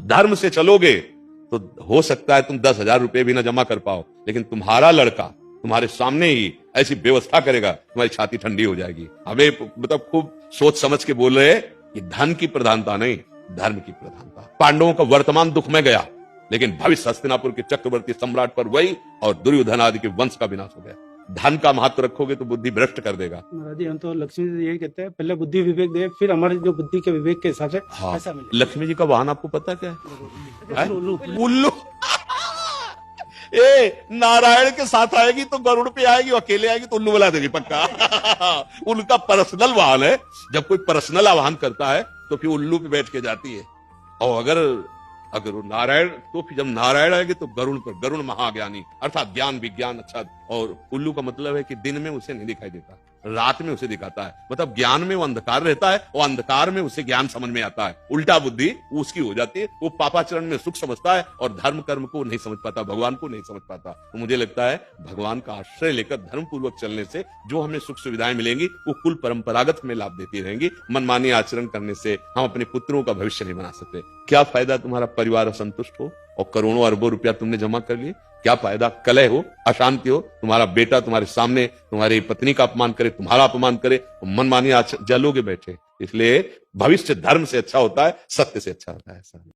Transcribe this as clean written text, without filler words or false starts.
धर्म से चलोगे तो हो सकता है तुम 10,000 रुपए भी ना जमा कर पाओ, लेकिन तुम्हारा लड़का तुम्हारे सामने ही ऐसी व्यवस्था करेगा, तुम्हारी छाती ठंडी हो जाएगी। हमें मतलब खूब सोच समझ के बोल रहे कि धन की प्रधानता नहीं, धर्म की प्रधानता। पांडवों का वर्तमान दुख में गया, लेकिन भविष्य हस्तिनापुर के चक्रवर्ती सम्राट पर वही और दुर्योधन आदि के वंश का विनाश हो गया। धन का महत्व रखोगे तो बुद्धि भ्रष्ट कर देगा। महाराज जी, हम तो लक्ष्मी जी यही कहते हैं, पहले बुद्धि विवेक दे, फिर हमारी जो बुद्धि के विवेक के हिसाब से हाँ, ऐसा मिले। लक्ष्मी जी का वाहन आपको पता क्या है? उल्लू। ए, नारायण के साथ आएगी तो गरुड़ पे आएगी, अकेले आएगी तो उल्लू बना देगी पक्का। उनका पर्सनल वाहन है। जब कोई पर्सनल आह्वान करता है तो फिर उल्लू पे बैठ के जाती है। और अगर वो नारायण, तो फिर जब नारायण आएंगे तो गरुड़ पर, गरुड़ महाज्ञानी अर्थात ज्ञान विज्ञान अच्छा। और उल्लू का मतलब है कि दिन में उसे नहीं दिखाई देता, रात में उसे दिखाता है। मतलब ज्ञान में वो अंधकार रहता है और अंधकार में उसे ज्ञान समझ में आता है। उल्टा बुद्धि उसकी हो जाती है। वो पापाचरण में सुख समझता है और धर्म कर्म को नहीं समझ पाता, भगवान को नहीं समझ पाता। तो मुझे लगता है भगवान का आश्रय लेकर धर्म पूर्वक चलने से जो हमें सुख सुविधाएं मिलेंगी वो कुल परंपरागत में लाभ देती रहेंगी। मनमानी आचरण करने से हम अपने पुत्रों का भविष्य नहीं बना सकते। क्या फायदा तुम्हारा परिवार असंतुष्ट हो और करोड़ों अरबों रुपया तुमने जमा कर लिए? क्या फायदा? कलह हो, अशांति हो, तुम्हारा बेटा तुम्हारे सामने तुम्हारी पत्नी का अपमान करे, तुम्हारा अपमान करे, मनमानी जलोगे बैठे। इसलिए भविष्य धर्म से अच्छा होता है, सत्य से अच्छा होता है।